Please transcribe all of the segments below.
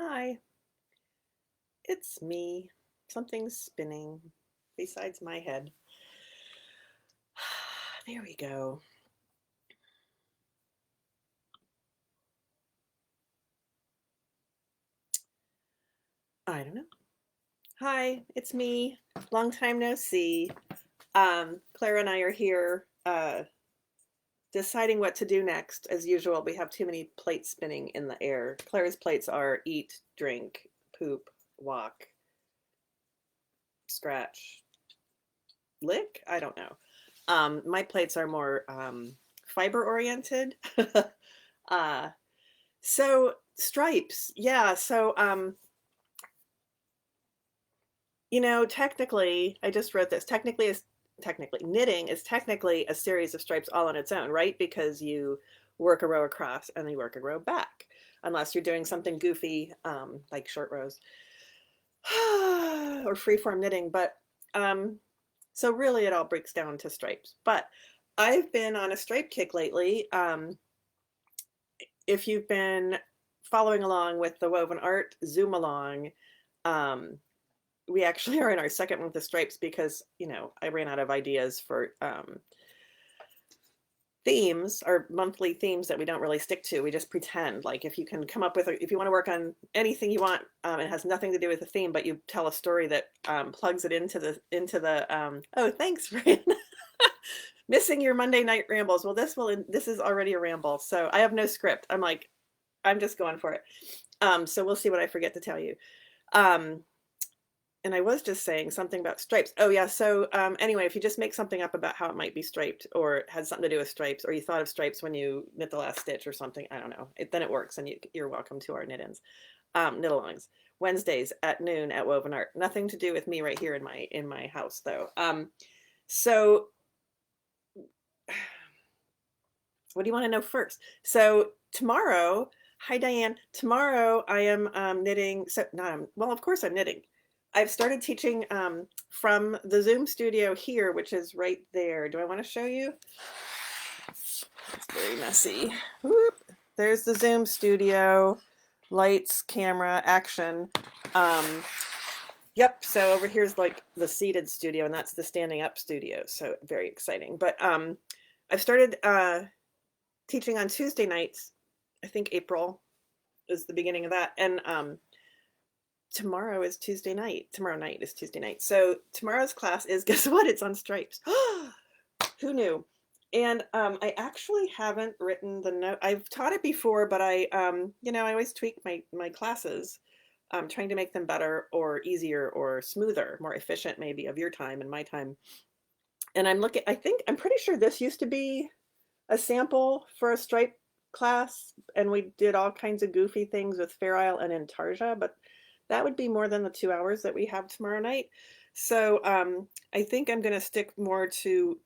Hi, it's me. Something's spinning besides my head. There we go. I don't know. Hi, it's me. Long time no see. Clara and I are here deciding what to do next. As usual, we have too many plates spinning in the air. Clara's plates are eat, drink, poop, walk, scratch, lick. I don't know. My plates are more fiber oriented. uh, So stripes, yeah. Technically, I just wrote this. Technically knitting is technically a series of stripes all on its own, right? Because you work a row across and then you work a row back, unless you're doing something goofy like short rows or freeform knitting. But so really, it all breaks down to stripes. But I've been on a stripe kick lately. If you've been following along with the woven art zoom along, um, we actually are in our second month of stripes because I ran out of ideas for themes or monthly themes that we don't really stick to. We just pretend. Like if you can come up with if you want to work on anything you want, it has nothing to do with the theme, but you tell a story that plugs it into the oh, thanks, Fran. Missing your Monday night rambles. Well, this is already a ramble, so I have no script. I'm just going for it. So we'll see what I forget to tell you. Um, and I was just saying something about stripes. Oh yeah. So anyway, if you just make something up about how it might be striped or it has something to do with stripes, or you thought of stripes when you knit the last stitch or something, I don't know. Then it works, and you're welcome to our knit-ins, knit-alongs. Wednesdays at noon at Woven Art. Nothing to do with me right here in my house though. So what do you want to know first? So tomorrow, hi Diane. Tomorrow I am knitting. So not well, of course I'm knitting. I've started teaching from the Zoom studio here, which is right there. Do I want to show you? It's very messy. Whoop. There's the Zoom studio, lights, camera, action. Um, yep. So over here's like the seated studio, and that's the standing up studio. So very exciting. But I've started teaching on Tuesday nights. I think April is the beginning of that. And tomorrow is Tuesday night. Tomorrow night is Tuesday night. So tomorrow's class is, guess what? It's on stripes. Who knew? And I actually haven't written the note. I've taught it before, but I always tweak my classes, trying to make them better or easier or smoother, more efficient, maybe of your time and my time. And I'm pretty sure this used to be a sample for a stripe class, and we did all kinds of goofy things with Fair Isle and Intarsia, but that would be more than the 2 hours that we have tomorrow night. So I think I'm going to stick more to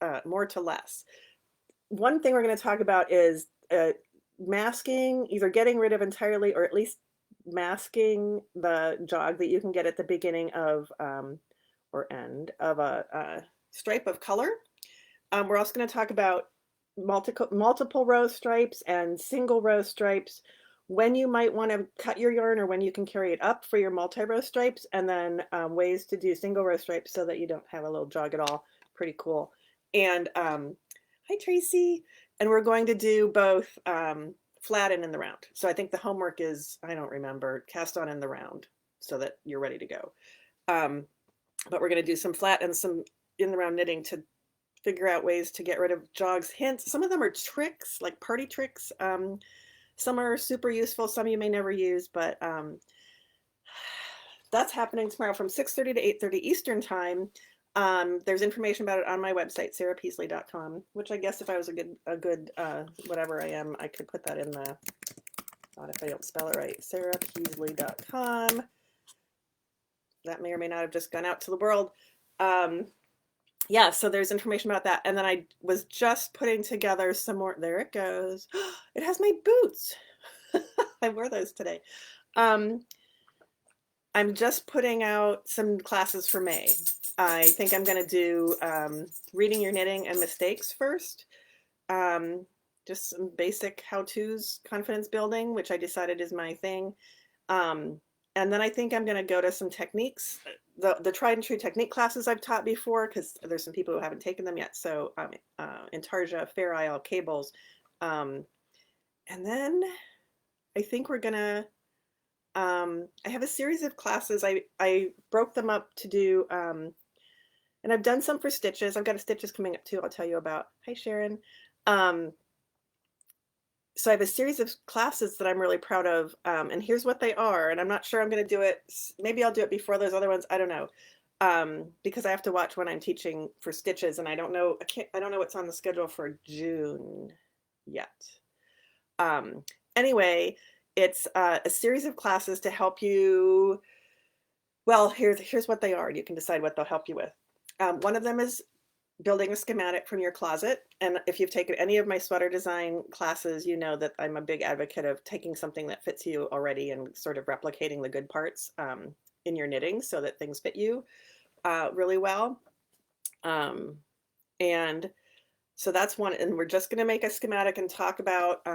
less. One thing we're going to talk about is masking, either getting rid of entirely or at least masking the jog that you can get at the beginning of or end of a stripe of color. We're also going to talk about multiple row stripes and single row stripes, when you might want to cut your yarn or when you can carry it up for your multi-row stripes, and then ways to do single row stripes so that you don't have a little jog at all. Pretty cool. And hi, Tracy. And we're going to do both flat and in the round. So I think the homework is, I don't remember, cast on in the round so that you're ready to go. But we're going to do some flat and some in the round knitting to figure out ways to get rid of jogs. Hints, some of them are tricks, like party tricks. Some are super useful, some you may never use, but that's happening tomorrow from 6:30 to 8:30 Eastern time. There's information about it on my website, sarahpeasley.com, which I guess if I was a good whatever I am, I could put that in the, not if I don't spell it right, sarahpeasley.com. That may or may not have just gone out to the world. Yeah, so there's information about that. And then I was just putting together some more. There it goes. It has my boots. I wore those today. Um, I'm just putting out some classes for May. I think I'm going to do reading your knitting and mistakes first. Um, just some basic how-tos, confidence building, which I decided is my thing. Um, and then I think I'm going to go to some techniques, the tried and true technique classes I've taught before, because there's some people who haven't taken them yet. So Intarsia, Fair Isle, Cables. Um, and then I think we're going to, I have a series of classes. I broke them up to do, and I've done some for stitches. I've got a stitches coming up too, I'll tell you about. Hi, Sharon. Um, so I have a series of classes that I'm really proud of, and here's what they are. And I'm not sure I'm going to do it. Maybe I'll do it before those other ones. I don't know, because I have to watch when I'm teaching for stitches, and I don't know. I don't know what's on the schedule for June yet. Um, anyway, it's a series of classes to help you. Well, here's what they are. You can decide what they'll help you with. One of them is building a schematic from your closet. And if you've taken any of my sweater design classes, you know that I'm a big advocate of taking something that fits you already and sort of replicating the good parts in your knitting so that things fit you really well. And so that's one. And we're just going to make a schematic and talk about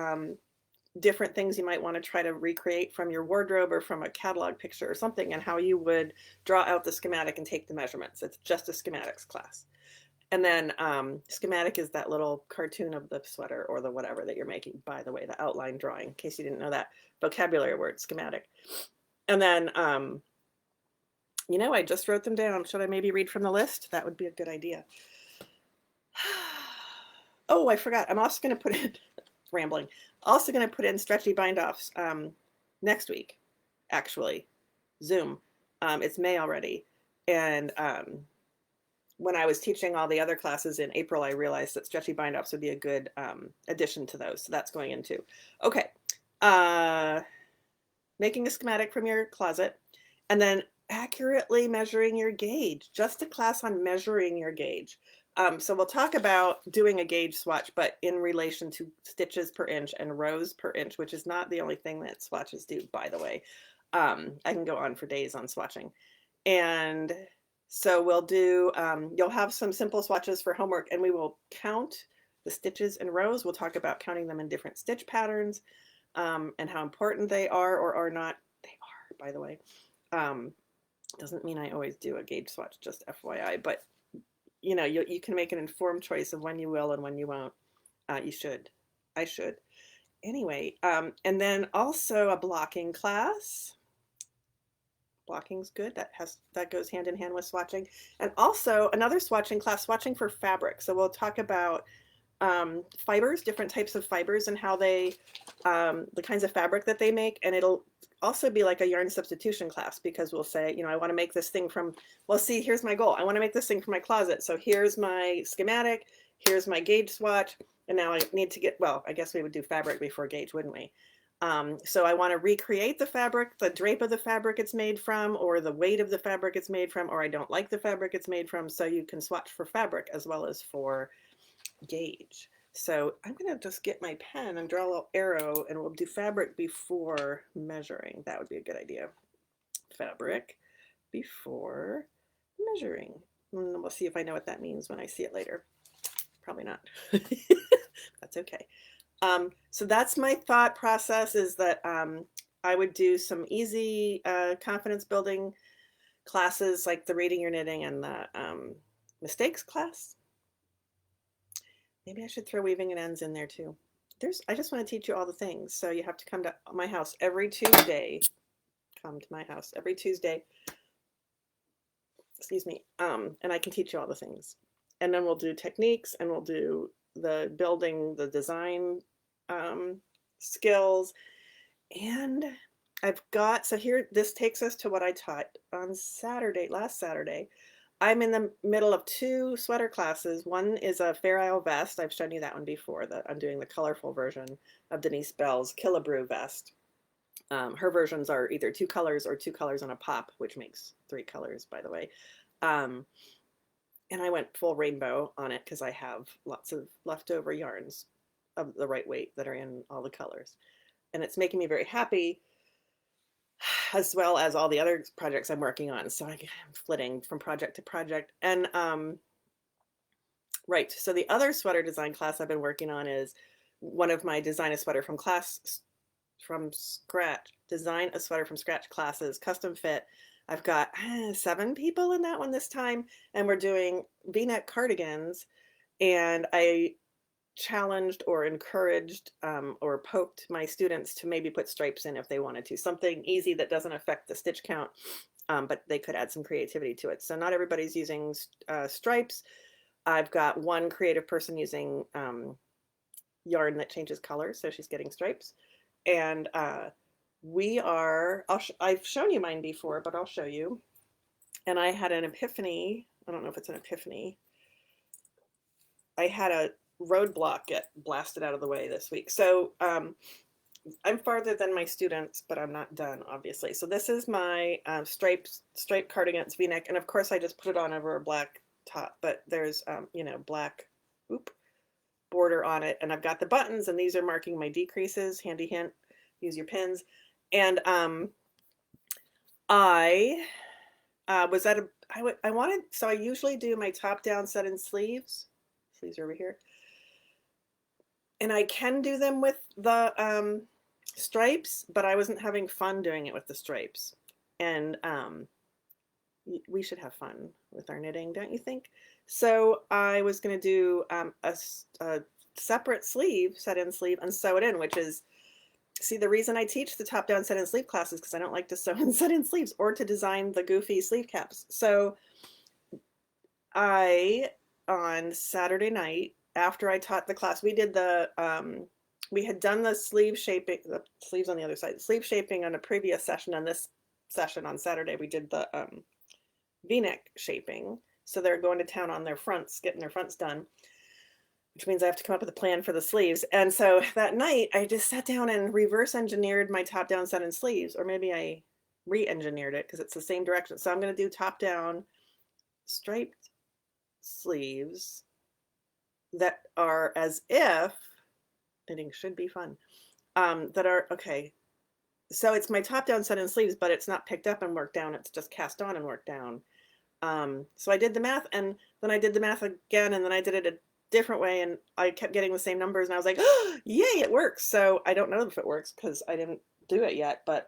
different things you might want to try to recreate from your wardrobe or from a catalog picture or something, and how you would draw out the schematic and take the measurements. It's just a schematics class. And then schematic is that little cartoon of the sweater or the whatever that you're making, by the way, the outline drawing, in case you didn't know that vocabulary word, schematic. And then, you know, I just wrote them down. Should I maybe read from the list? That would be a good idea. Oh, I forgot. I'm also going to put in, rambling, also going to put in stretchy bind-offs next week, actually, Zoom. It's May already. And when I was teaching all the other classes in April, I realized that stretchy bind-offs would be a good addition to those. So that's going into. Okay. Making a schematic from your closet, and then accurately measuring your gauge. Just a class on measuring your gauge. So we'll talk about doing a gauge swatch, but in relation to stitches per inch and rows per inch, which is not the only thing that swatches do, by the way. I can go on for days on swatching. And so we'll do, you'll have some simple swatches for homework, and we will count the stitches in rows. We'll talk about counting them in different stitch patterns and how important they are or are not. They are, by the way. Doesn't mean I always do a gauge swatch, just FYI, but you know, you can make an informed choice of when you will and when you won't. You should. I should. Anyway, and then also a blocking class. Blocking's good. That goes hand in hand with swatching. And also another swatching class, swatching for fabric. So we'll talk about fibers, different types of fibers, and how they, the kinds of fabric that they make. And it'll also be like a yarn substitution class, because we'll say, you know, I want to make this thing from, well, see, here's my goal. I want to make this thing from my closet. So here's my schematic, here's my gauge swatch, and now I need to get, well, I guess we would do fabric before gauge, wouldn't we? So I want to recreate the fabric, the drape of the fabric it's made from, or the weight of the fabric it's made from, or I don't like the fabric it's made from. So you can swatch for fabric as well as for gauge. So I'm going to just get my pen and draw a little arrow, and we'll do fabric before measuring. That would be a good idea. Fabric before measuring. And we'll see if I know what that means when I see it later. Probably not. That's okay. So that's my thought process, is that I would do some easy confidence building classes, like the reading your knitting and the mistakes class. Maybe I should throw weaving and ends in there too. I just want to teach you all the things. So you have to come to my house every Tuesday. Come to my house every Tuesday. Excuse me. And I can teach you all the things. And then we'll do techniques, and we'll do the building, the design skills. And I've got, so here, this takes us to what I taught on Saturday, last Saturday. I'm in the middle of 2 sweater classes. One is a Fair Isle vest. I've shown you that one before. I'm doing the colorful version of Denise Bell's Killabrew vest. Her versions are either 2 colors or 2 colors on a pop, which makes 3 colors, by the way. And I went full rainbow on it because I have lots of leftover yarns of the right weight that are in all the colors. And it's making me very happy, as well as all the other projects I'm working on. So I'm flitting from project to project. And right, so the other sweater design class I've been working on is one of my design a sweater from scratch, design a sweater from scratch classes, custom fit. I've got 7 people in that one this time, and we're doing V-neck cardigans. And I challenged or encouraged or poked my students to maybe put stripes in if they wanted to, something easy that doesn't affect the stitch count, but they could add some creativity to it. So not everybody's using stripes. I've got one creative person using yarn that changes color, so she's getting stripes. And I've shown you mine before, but I'll show you. And I had an epiphany. I don't know if it's an epiphany. I had a roadblock get blasted out of the way this week. So I'm farther than my students, but I'm not done, obviously. So this is my striped cardigan, it's V-neck, and of course I just put it on over a black top, but there's black border on it, and I've got the buttons, and these are marking my decreases. Handy hint: use your pins. And I was at I wanted, so I usually do my top down set in sleeves. Sleeves are over here. And I can do them with the stripes, but I wasn't having fun doing it with the stripes. And we should have fun with our knitting, don't you think? So I was going to do a separate sleeve, set in sleeve, and sew it in, which is, see, the reason I teach the top down set in sleeve class is because I don't like to sew and set in sleeves or to design the goofy sleeve caps. So on Saturday night, after I taught the class, we did we had done the sleeve shaping, the sleeves on the other side, sleeve shaping on a previous session. On this session on Saturday, we did the V-neck shaping. So they're going to town on their fronts, getting their fronts done, which means I have to come up with a plan for the sleeves. And so that night, I just sat down and reverse engineered my top down set in sleeves, or maybe I re-engineered it because it's the same direction. So I'm going to do top down striped sleeves that are as if, knitting should be fun, that are, okay, so it's my top down set in sleeves, but it's not picked up and worked down, it's just cast on and worked down. So I did the math, and then I did the math again, and then I did it a different way, and I kept getting the same numbers, and I was like, oh, yay, it works. So I don't know if it works because I didn't do it yet, but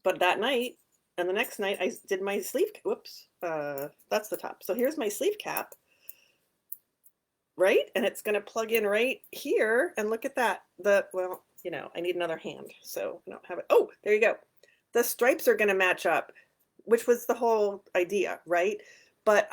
that night and the next night I did my sleeve, whoops, that's the top. So here's my sleeve cap, right? And it's going to plug in right here, and look at that. Well, I need another hand, so I don't have it. Oh, there you go. The stripes are going to match up, which was the whole idea, right? But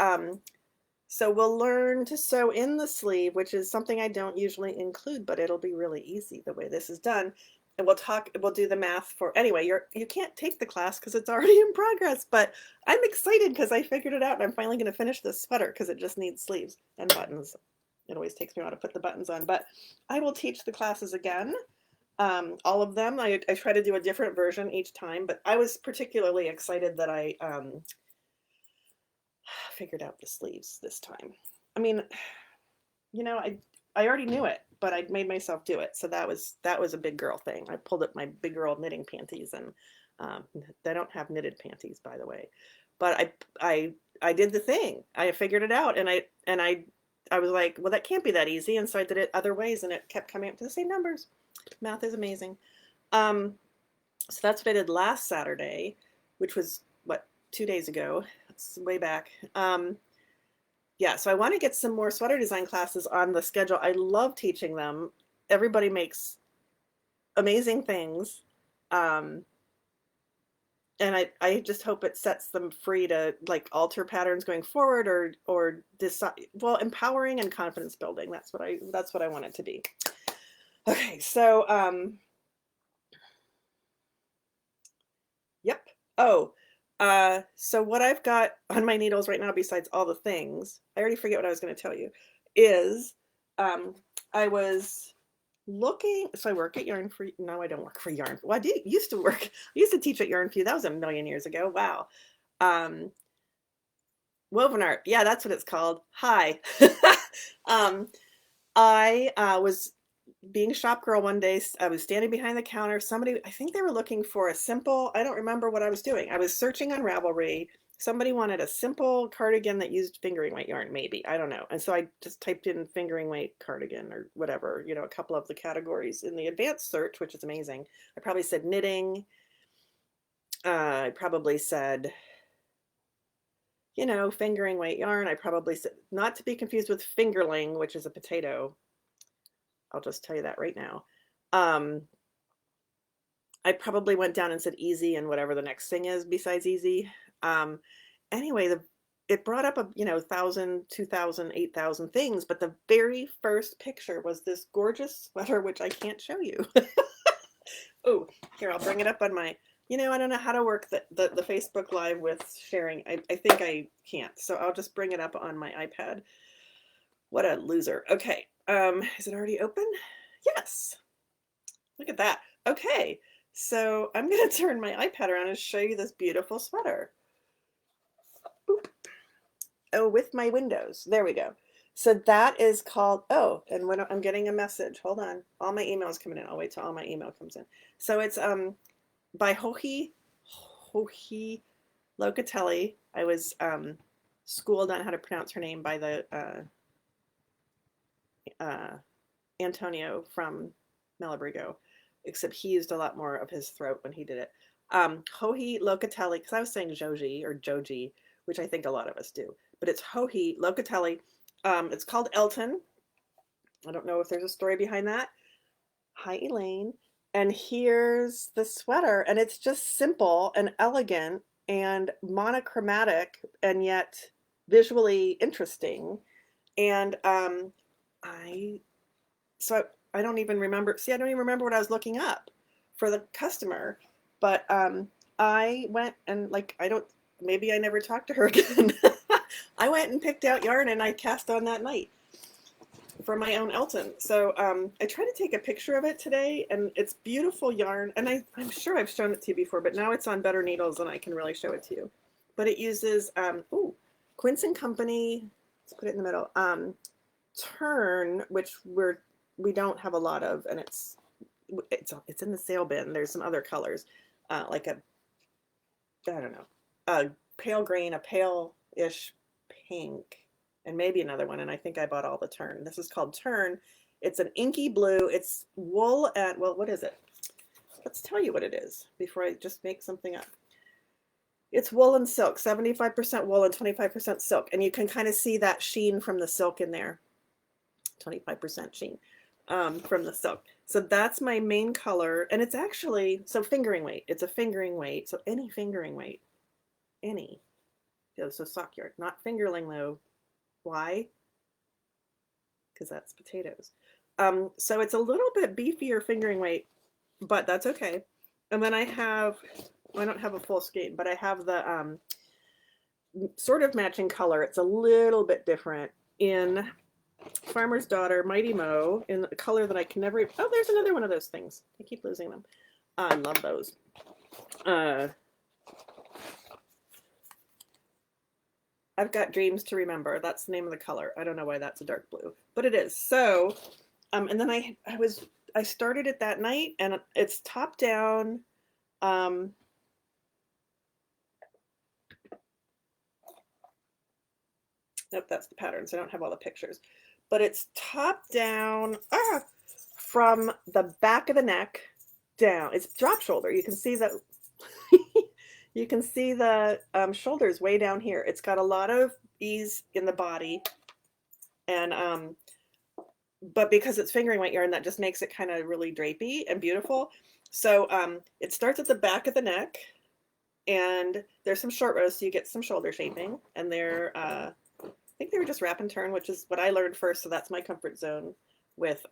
so we'll learn to sew in the sleeve, which is something I don't usually include, but it'll be really easy the way this is done. And we'll do the math for, anyway, you can't take the class because it's already in progress, but I'm excited because I figured it out, and I'm finally going to finish this sweater because it just needs sleeves and buttons. It always takes me a while to put the buttons on, but I will teach the classes again. All of them. I try to do a different version each time, but I was particularly excited that I figured out the sleeves this time. I mean, I already knew it, but I made myself do it. So that was a big girl thing. I pulled up my big girl knitting panties, and they don't have knitted panties, by the way. But I did the thing. I figured it out, and I was like, well, that can't be that easy, and so I did it other ways, and it kept coming up to the same numbers. Math is amazing. So that's what I did last Saturday, which was, what, 2 days ago. That's way back. Yeah, so I want to get some more sweater design classes on the schedule. I love teaching them. Everybody makes amazing things. And I just hope it sets them free to like alter patterns going forward, or decide, well, empowering and confidence building. That's what I want it to be. Okay, so yep. Oh, so what I've got on my needles right now, besides all the things, I already forget what I was going to tell you, is I was looking, so I work at Yarn For You. No, I don't work for Yarn. Well, I used to work. I used to teach at Yarn For You. That was a million years ago. Wow. Woven art. Yeah, that's what it's called. Hi. I was being shop girl one day. I was standing behind the counter. Somebody, I think they were looking for a simple, I don't remember what I was doing. I was searching on Ravelry somebody wanted a simple cardigan that used fingering weight yarn, maybe. I don't know. And so I just typed in fingering weight cardigan or whatever, a couple of the categories in the advanced search, which is amazing. I probably said knitting. I probably said, fingering weight yarn. I probably said, not to be confused with fingerling, which is a potato. I'll just tell you that right now. I probably went down and said easy and whatever the next thing is besides easy. Anyway, it brought up 1,000, 2,000, 8,000 things, but the very first picture was this gorgeous sweater, which I can't show you. Oh, here, I'll bring it up on my, I don't know how to work the Facebook Live with sharing. I think I can't, so I'll just bring it up on my iPad. What a loser. Okay, is it already open? Yes. Look at that. Okay, so I'm going to turn my iPad around and show you this beautiful sweater. Boop. Oh, with my windows. There we go. So that is called, oh, and when I'm getting a message, hold on. All my emails coming in. I'll wait till all my email comes in. So it's by Joji Locatelli. I was schooled on how to pronounce her name by the Antonio from Malabrigo, except he used a lot more of his throat when he did it. Joji Locatelli, because I was saying Joji or Joji, which I think a lot of us do, but it's Joji Locatelli. It's called Elton. I don't know if there's a story behind that. Hi, Elaine. And here's the sweater, and it's just simple and elegant and monochromatic and yet visually interesting. And I don't even remember. See, I don't even remember what I was looking up for the customer, but I went and maybe I never talked to her again. I went and picked out yarn and I cast on that night for my own Elton. So I tried to take a picture of it today, and it's beautiful yarn. And I'm sure I've shown it to you before, but now it's on better needles and I can really show it to you. But it uses Quince and Company. Let's put it in the middle. Tern, which we don't have a lot of, and it's in the sale bin. There's some other colors, like I don't know, a pale green, a pale-ish pink, and maybe another one. And I think I bought all the Tern. This is called Tern. It's an inky blue. It's wool and, well, what is it? Let's tell you what it is before I just make something up. It's wool and silk, 75% wool and 25% silk. And you can kind of see that sheen from the silk in there. 25% sheen from the silk. So that's my main color. And it's actually, so fingering weight. It's a fingering weight. So any fingering weight. Any. So sock yarn. Not fingerling though. Why? Because that's potatoes. So it's a little bit beefier fingering weight, but that's okay. And then I don't have a full skein, but I have the sort of matching color. It's a little bit different in Farmer's Daughter, Mighty Mo, in a color that I can never, oh, there's another one of those things. I keep losing them. I love those. I've got Dreams to Remember. That's the name of the color. I don't know why that's a dark blue, but it is. So, and then I started it that night, and it's top down. Nope, that's the pattern, so I don't have all the pictures. But it's top down from the back of the neck down. It's drop shoulder. You can see that. You can see the shoulders way down here. It's got a lot of ease in the body, and but because it's fingering weight yarn, that just makes it kind of really drapey and beautiful. So it starts at the back of the neck, and there's some short rows, so you get some shoulder shaping. And they're, I think they were just wrap and turn, which is what I learned first. So that's my comfort zone with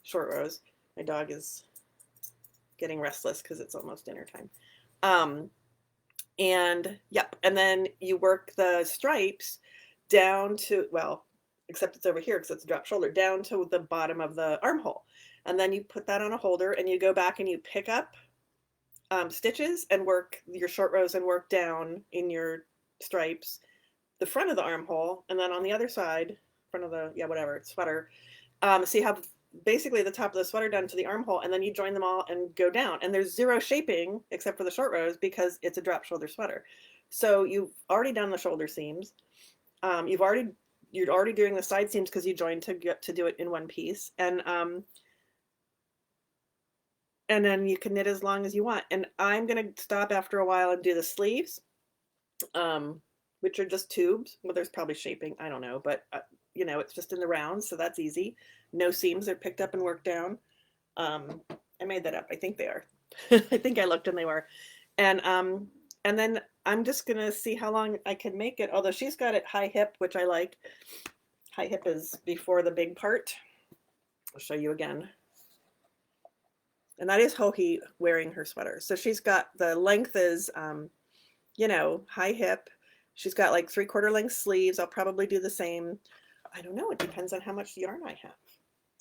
short rows. My dog is getting restless because it's almost dinner time. And yep, and then you work the stripes down to, well, except it's over here because it's a drop shoulder, down to the bottom of the armhole. And then you put that on a holder and you go back and you pick up stitches and work your short rows and work down in your stripes, the front of the armhole, and then on the other side, front of the, whatever, sweater. So you have basically the top of the sweater done to the armhole, and then you join them all and go down. And there's zero shaping except for the short rows because it's a drop shoulder sweater. So you've already done the shoulder seams. You're already doing the side seams because you joined to get to do it in one piece. And then you can knit as long as you want. And I'm going to stop after a while and do the sleeves, which are just tubes. Well, there's probably shaping, I don't know, but you know, it's just in the rounds, so that's easy. No seams, they're picked up and worked down. I made that up. I think they are. I think I looked and they were. And then I'm just gonna see how long I can make it. Although she's got it high hip, which I like. High hip is before the big part. I'll show you again. And that is Hohi wearing her sweater. So she's got, the length is, you know, high hip. She's got like 3/4 length sleeves. I'll probably do the same. I don't know. It depends on how much yarn I have.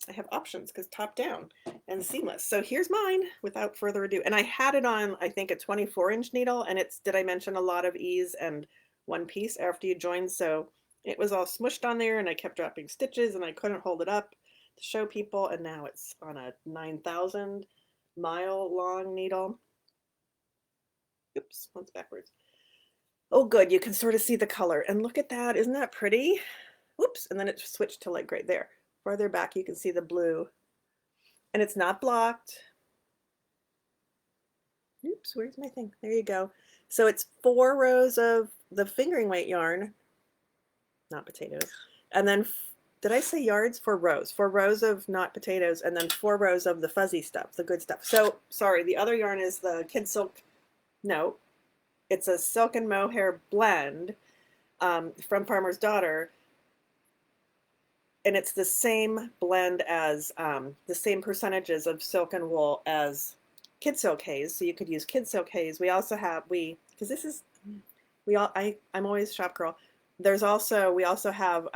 I have options because top down and seamless. So here's mine without further ado. And I had it on, I think, a 24-inch needle. And it's, did I mention, a lot of ease and one piece after you join? So it was all smushed on there and I kept dropping stitches and I couldn't hold it up to show people. And now it's on a 9,000 mile long needle. Oops, one's backwards. Oh, good. You can sort of see the color. And look at that. Isn't that pretty? Oops. And then it switched to like right there. Farther back, you can see the blue. And it's not blocked. Oops, where's my thing? There you go. So it's 4 rows of the fingering weight yarn, not potatoes. And then, did I say yards? 4 rows. 4 rows of not potatoes, and then 4 rows of the fuzzy stuff, the good stuff. So, sorry, the other yarn is the Kid Silk. No, it's a silk and mohair blend from Farmer's Daughter. And it's the same blend as, the same percentages of silk and wool as Kid Silk Haze. So you could use Kid Silk Haze. We also have, because this is, I'm always shop girl. There's also, we also have,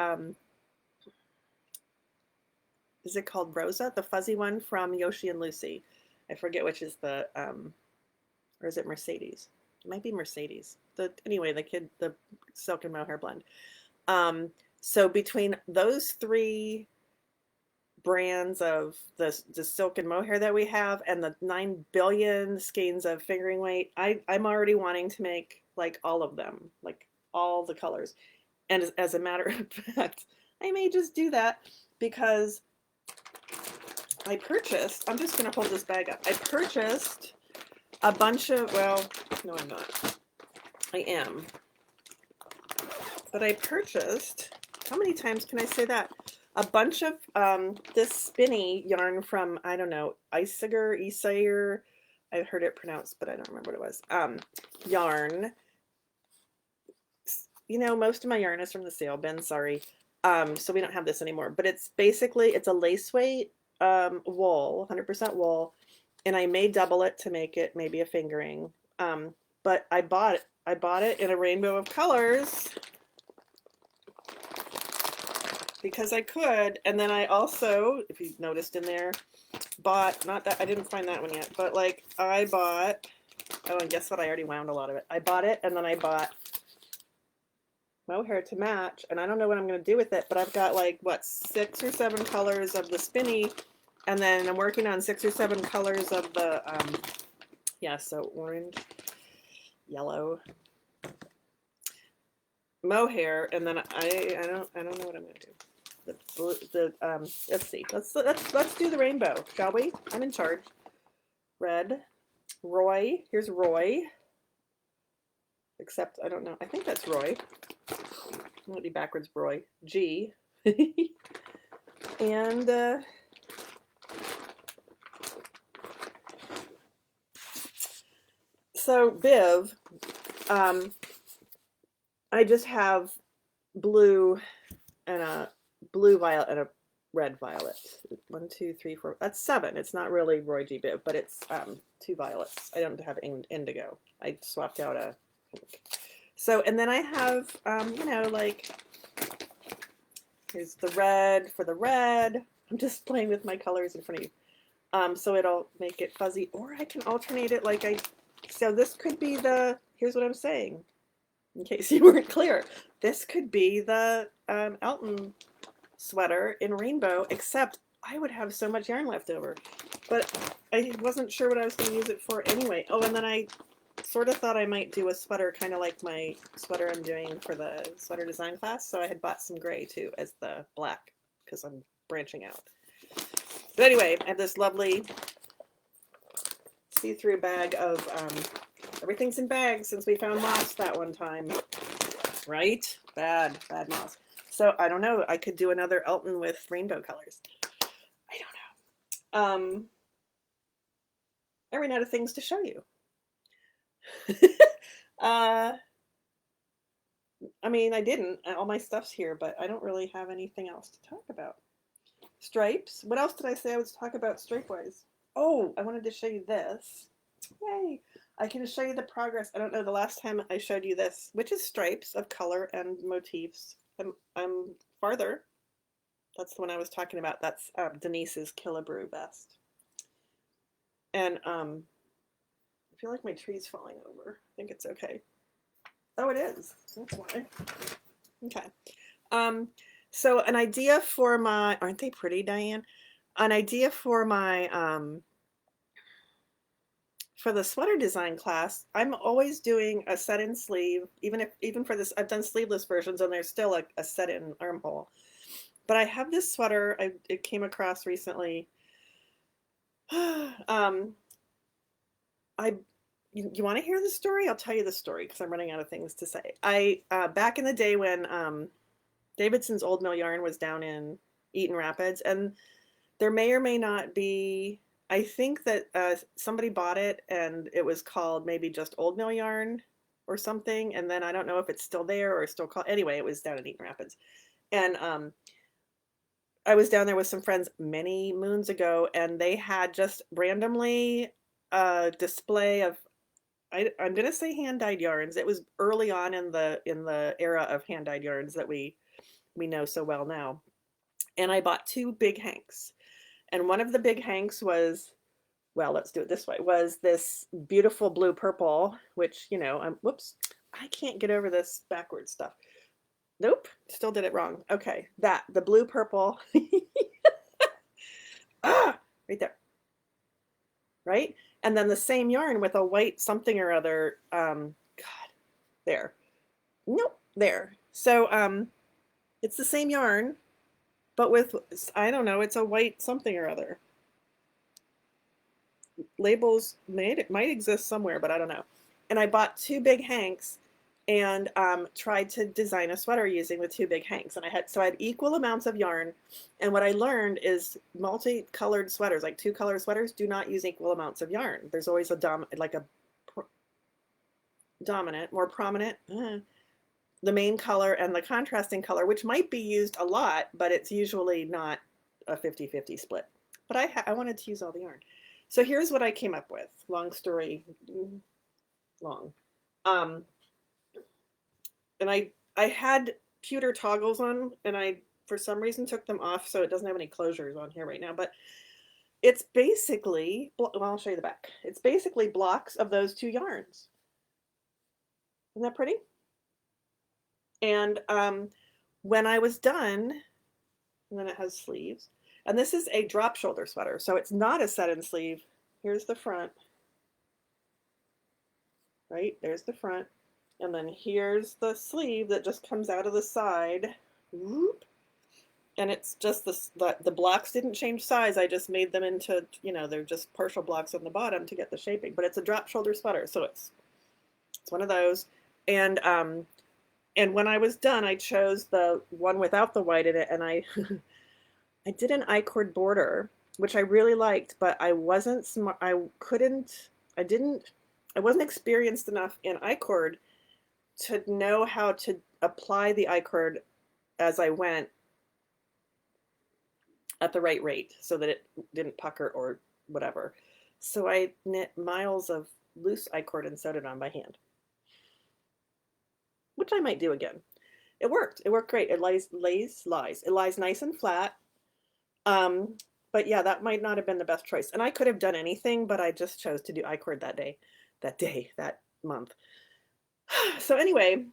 is it called Rosa? The fuzzy one from Yoshi and Lucy. I forget which is the, or is it Mercedes? It might be Mercedes. Anyway, the silk and mohair blend. So between those 3 brands of the silk and mohair that we have and the 9 billion skeins of fingering weight, I'm already wanting to make like all of them, like all the colors. And as a matter of fact, I may just do that because I purchased, I'm just going to hold this bag up. I purchased a bunch of, well, no, I'm not. I am. But I purchased, how many times can I say that? A bunch of this spinny yarn from, I don't know, Isager, I've heard it pronounced, but I don't remember what it was. Yarn. You know, most of my yarn is from the sale bin, sorry. So we don't have this anymore. But it's basically, it's a lace weight wool, 100% wool. And I may double it to make it maybe a fingering. But I bought it in a rainbow of colors because I could. And then I also, if you noticed in there, bought, not that, I didn't find that one yet, but like I bought, oh, and guess what? I already wound a lot of it. I bought it and then I bought mohair to match, and I don't know what I'm going to do with it, but I've got like, what, 6 or 7 colors of the spinny, and then I'm working on 6 or 7 colors of the, yeah, so orange, yellow, mohair, and then I don't know what I'm going to do. Let's see. Let's do the rainbow, shall we? I'm in charge. Red, Roy. Here's Roy. Except I don't know. I think that's Roy. It might be backwards. Roy. G. And so Viv. I just have blue and a blue violet and a red violet. 1, 2, 3, 4. That's 7. It's not really Roy G Biv, but it's 2 violets. I don't have indigo. I swapped out a pink. So, and then I have, you know, like, here's the red for the red. I'm just playing with my colors in front of you. So it'll make it fuzzy, or I can alternate it like so this could be the, here's what I'm saying, in case you weren't clear. This could be the Elton sweater in rainbow, except I would have so much yarn left over. But I wasn't sure what I was going to use it for anyway. Oh, and then I sort of thought I might do a sweater kind of like my sweater I'm doing for the sweater design class. So I had bought some gray too as the black because I'm branching out. But anyway, I have this lovely see-through bag of, everything's in bags since we found moss that one time, right? Bad moss. So I don't know. I could do another Elton with rainbow colors. I don't know. I ran out of things to show you. I mean, I didn't. All my stuff's here, but I don't really have anything else to talk about. Stripes. What else did I say I would talk about stripe-wise? Oh, I wanted to show you this. Yay! I can show you the progress. I don't know the last time I showed you this, which is stripes of color and motifs. I'm farther. That's the one I was talking about. That's Denise's Killebrew vest. And I feel like my tree's falling over. I think it's okay. Oh, it is. That's why. Okay. So an idea for my, aren't they pretty, Diane? An idea for my, for the sweater design class, I'm always doing a set-in sleeve, even for this, I've done sleeveless versions and there's still a set-in armhole. But I have this sweater it came across recently. You want to hear the story? I'll tell you the story because I'm running out of things to say. Back in the day when Davidson's Old Mill Yarn was down in Eaton Rapids, and there may or may not be, I think that somebody bought it and it was called maybe just Old Mill Yarn or something, and then I don't know if it's still there or still called, anyway, it was down in Eaton Rapids. And I was down there with some friends many moons ago, and they had just randomly a display of, I'm gonna say hand-dyed yarns. It was early on in the era of hand-dyed yarns that we know so well now. And I bought 2 big hanks. And one of the big hanks was, well, let's do it this way, was this beautiful blue purple, which, you know, whoops, I can't get over this backward stuff. Nope, still did it wrong. Okay, the blue purple, right there, right? And then the same yarn with a white something or other, God, there, nope, there. So it's the same yarn, but with, I don't know, it's a white something or other. Labels might exist somewhere, but I don't know. And I bought 2 big hanks and tried to design a sweater using the 2 big hanks. And I had equal amounts of yarn. And what I learned is multicolored sweaters, like 2-color sweaters, do not use equal amounts of yarn. There's always a dominant, more prominent, the main color and the contrasting color, which might be used a lot, but it's usually not a 50-50 split. But I wanted to use all the yarn. So here's what I came up with. Long story long. And I had pewter toggles on, and I, for some reason, took them off, so it doesn't have any closures on here right now. But it's basically, well, I'll show you the back. It's basically blocks of those 2 yarns. Isn't that pretty? And when I was done, and then it has sleeves, and this is a drop shoulder sweater, so it's not a set-in sleeve. Here's the front, right? There's the front. And then here's the sleeve that just comes out of the side. Whoop. And it's just the blocks didn't change size. I just made them into, you know, they're just partial blocks on the bottom to get the shaping. But it's a drop shoulder sweater, so it's one of those. And when I was done, I chose the one without the white in it, and I I did an I-cord border, which I really liked, but I wasn't smart. I wasn't experienced enough in I-cord to know how to apply the I-cord as I went at the right rate so that it didn't pucker or whatever. So I knit miles of loose I-cord and sewed it on by hand, which I might do again. It worked. It worked great. It lies nice and flat. But yeah, that might not have been the best choice. And I could have done anything, but I just chose to do I-cord that month. So anyway,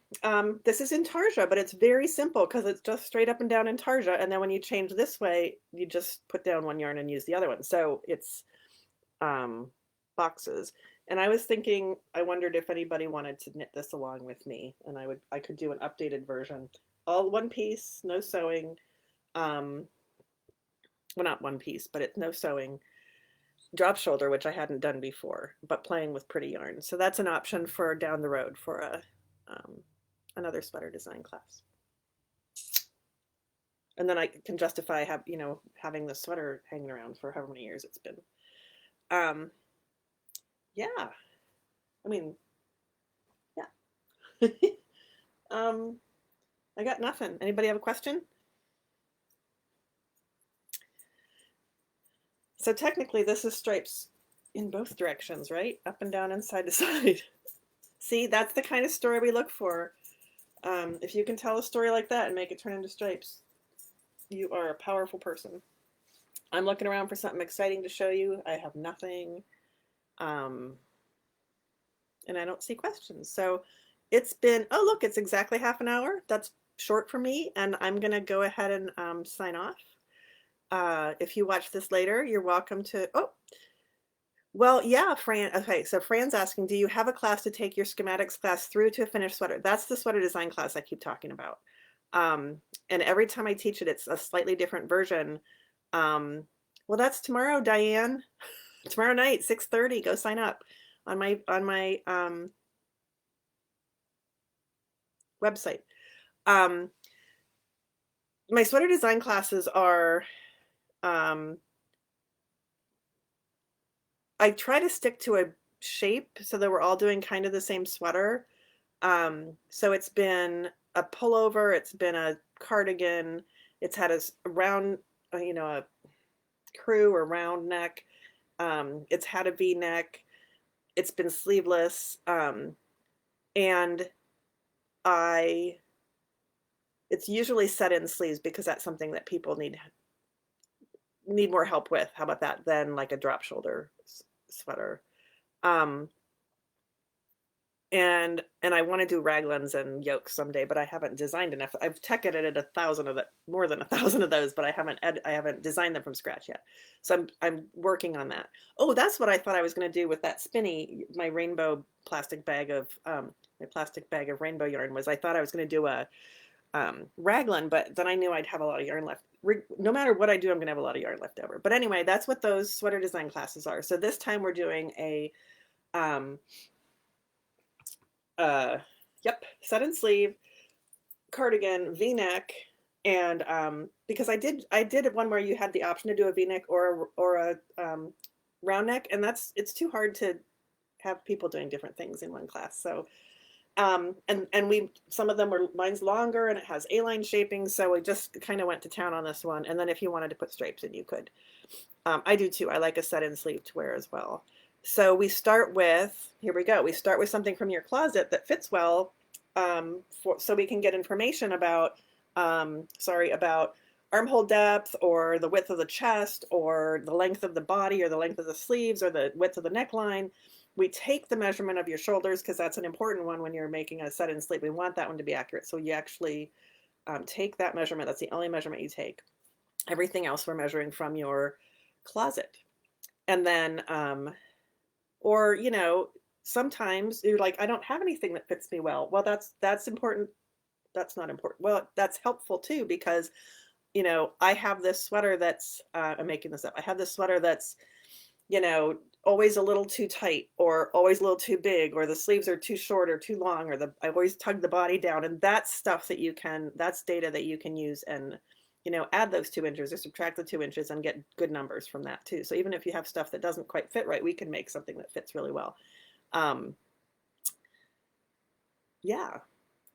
this is intarsia, but it's very simple because it's just straight up and down intarsia. And then when you change this way, you just put down one yarn and use the other one. So it's boxes. And I was thinking, I wondered if anybody wanted to knit this along with me, and I could do an updated version, all one piece, no sewing. Um, well, not one piece, but it's no sewing, drop shoulder, which I hadn't done before, but playing with pretty yarn. So that's an option for down the road for a um, another sweater design class. And then I can justify having the sweater hanging around for however many years it's been. Um, yeah, I mean, yeah. um, I got nothing. Anybody have a question? So technically, this is stripes in both directions, right? Up and down and side to side. See, that's the kind of story we look for. If you can tell a story like that and make it turn into stripes, you are a powerful person. I'm looking around for something exciting to show you. I have nothing. And I don't see questions. So it's been, oh, look, it's exactly half an hour. That's short for me. And I'm going to go ahead and sign off. If you watch this later, you're welcome to, oh, well, yeah, Fran. Okay, so Fran's asking, do you have a class to take your schematics class through to a finished sweater? That's the sweater design class I keep talking about. And every time I teach it, it's a slightly different version. Well, that's tomorrow, Diane. Tomorrow night, 6:30. Go sign up on my website. Um, my sweater design classes are I try to stick to a shape so that we're all doing kind of the same sweater. So it's been a pullover, it's been a cardigan, it's had a round, a crew or round neck. It's had a V-neck. It's been sleeveless. And it's usually set in sleeves because that's something that people need more help with. How about that? Than like a drop shoulder sweater. Um, and I want to do raglans and yokes someday, but I haven't designed enough. I've tech edited 1,000 of it, more than 1,000 of those, but I haven't designed them from scratch yet. So I'm working on that. Oh, that's what I thought I was going to do with that spinny, my rainbow plastic bag of my plastic bag of rainbow yarn was I thought I was going to do a raglan, but then I knew I'd have a lot of yarn left. No matter what I do, I'm going to have a lot of yarn left over. But anyway, that's what those sweater design classes are. So this time we're doing a yep, set and sleeve, cardigan, V-neck, and because I did one where you had the option to do a V-neck or a round neck, and it's too hard to have people doing different things in one class. So and we some of them were mine's longer and it has A-line shaping, so we just kind of went to town on this one. And then if you wanted to put stripes in, you could. I do too. I like a set and sleeve to wear as well. So we start with, here we go. We start with something from your closet that fits well, so we can get information about, about armhole depth or the width of the chest or the length of the body or the length of the sleeves or the width of the neckline. We take the measurement of your shoulders because that's an important one when you're making a set and sleeve. We want that one to be accurate. So you actually take that measurement. That's the only measurement you take. Everything else we're measuring from your closet. And then or sometimes you're like, I don't have anything that fits me well. Well, that's important. That's not important. Well, that's helpful too, because I have this sweater that's I'm making this up. I have this sweater that's always a little too tight or always a little too big, or the sleeves are too short or too long, or I always tug the body down. And that's stuff that that's data that you can use and add those 2 inches or subtract the 2 inches and get good numbers from that too. So even if you have stuff that doesn't quite fit right, we can make something that fits really well. Yeah.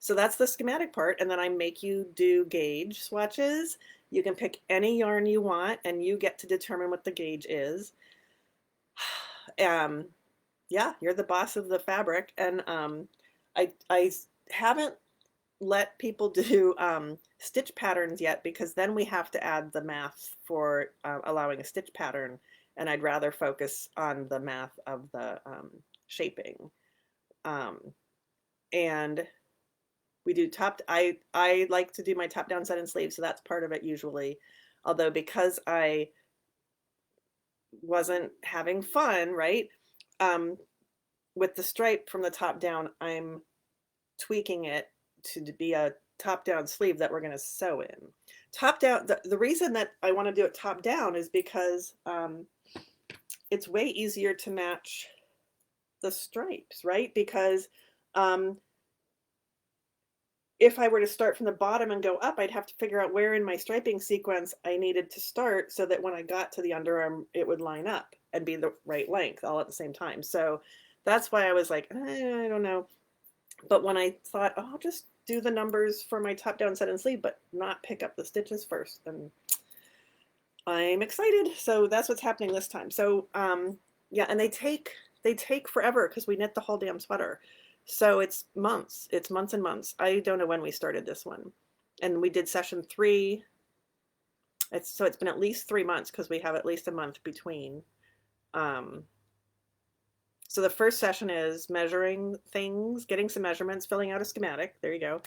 So that's the schematic part. And then I make you do gauge swatches. You can pick any yarn you want and you get to determine what the gauge is. Yeah, you're the boss of the fabric. And I haven't let people do stitch patterns yet, because then we have to add the math for allowing a stitch pattern, and I'd rather focus on the math of the shaping. And we do I like to do my top down set and sleeve, so that's part of it usually. Although because I wasn't having fun, right? with the stripe from the top down, I'm tweaking it to be a top down sleeve that we're going to sew in. Top down, the reason that I want to do it top down is because it's way easier to match the stripes, right? Because um, if I were to start from the bottom and go up, I'd have to figure out where in my striping sequence I needed to start so that when I got to the underarm, it would line up and be the right length all at the same time. So that's why I was like, I don't know. But when I thought, oh, I'll just do the numbers for my top down set and sleeve, but not pick up the stitches first, and I'm excited. So that's what's happening this time. So yeah, and they take forever because we knit the whole damn sweater. So it's months. It's months and months. I don't know when we started this one. And we did session 3. So it's been at least 3 months because we have at least a month between. So the first session is measuring things, getting some measurements, filling out a schematic. There you go.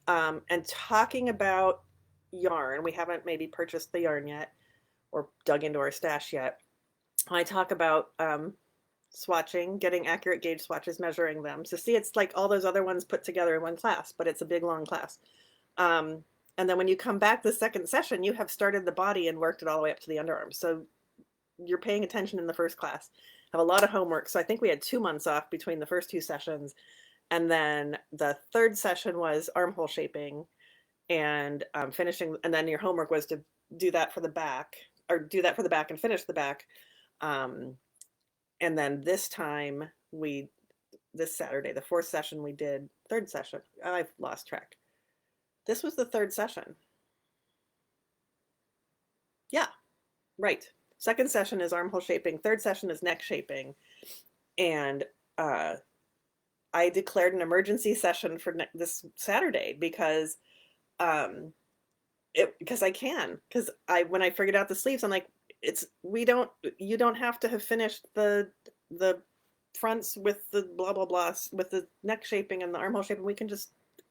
And talking about yarn. We haven't maybe purchased the yarn yet or dug into our stash yet. I talk about swatching, getting accurate gauge swatches, measuring them. So see, it's like all those other ones put together in one class, but it's a big, long class. And then when you come back the second session, you have started the body and worked it all the way up to the underarm. So you're paying attention in the first class. Have a lot of homework. So I think we had 2 months off between the first 2 sessions. And then the third session was armhole shaping and finishing. And then your homework was to do that for the back, or do that for the back and finish the back. And then this time this Saturday, the 4th session, we did third session. I've lost track. This was the 3rd session. Yeah, right. Second session is armhole shaping. Third session is neck shaping. And I declared an emergency session for this Saturday because because I can. Because when I figured out the sleeves, I'm like, you don't have to have finished the fronts with the blah blah blah with the neck shaping and the armhole shaping.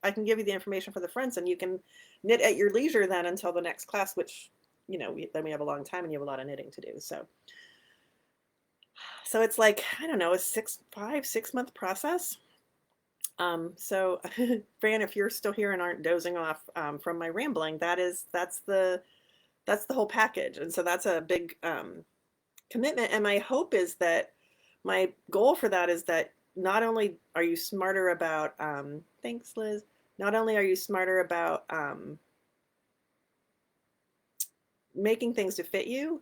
I can give you the information for the fronts, and you can knit at your leisure then until the next class, which then we have a long time and you have a lot of knitting to do. So it's like, I don't know, a 6 month process. So Fran, if you're still here and aren't dozing off from my rambling, that's the whole package. And so that's a big commitment. And my hope is that my goal for that is that not only are you smarter about, thanks Liz, not only are you smarter about making things to fit you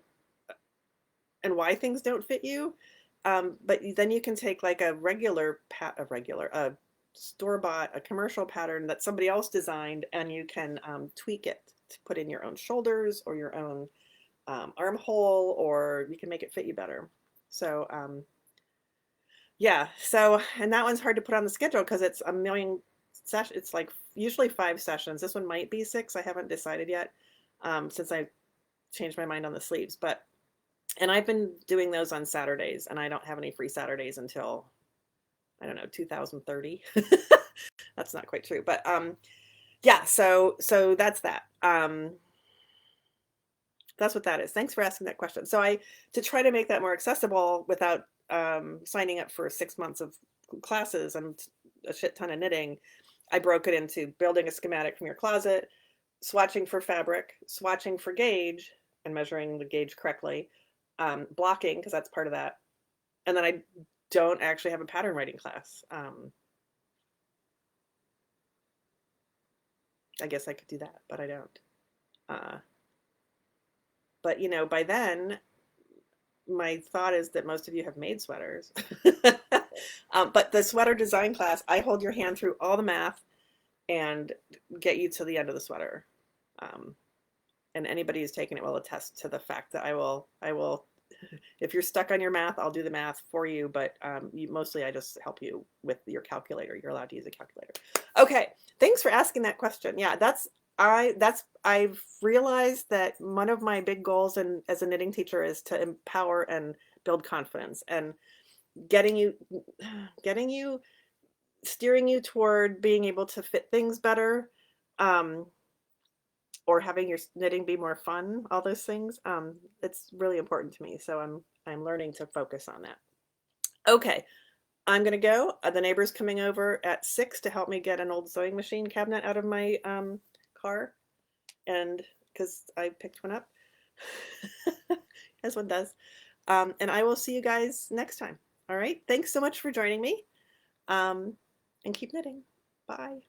and why things don't fit you, but then you can take like a store-bought, a commercial pattern that somebody else designed, and you can tweak it to put in your own shoulders or your own armhole, or you can make it fit you better. So yeah, so, and that one's hard to put on the schedule because it's a million sessions. It's like usually 5 sessions. This one might be 6. I haven't decided yet since I changed my mind on the sleeves. And I've been doing those on Saturdays, and I don't have any free Saturdays until, I don't know, 2030. That's not quite true, but yeah, so that's that. That's what that is. Thanks for asking that question. So to try to make that more accessible without signing up for 6 months of classes and a shit ton of knitting, I broke it into building a schematic from your closet, swatching for fabric, swatching for gauge and measuring the gauge correctly, blocking, because that's part of that. And then I don't actually have a pattern writing class. I guess I could do that, but I don't. But by then, my thought is that most of you have made sweaters. But the sweater design class, I hold your hand through all the math and get you to the end of the sweater. And anybody who's taken it will attest to the fact that I will, if you're stuck on your math, I'll do the math for you, but mostly I just help you with your calculator. You're allowed to use a calculator. Okay, thanks for asking that question. Yeah, I've realized that one of my big goals as a knitting teacher is to empower and build confidence, and steering you toward being able to fit things better, or having your knitting be more fun, all those things. It's really important to me. So I'm learning to focus on that. Okay. I'm gonna go. The neighbor's coming over at 6 to help me get an old sewing machine cabinet out of my car, and because I picked one up, as one does. And I will see you guys next time. All right. Thanks so much for joining me. And keep knitting. Bye.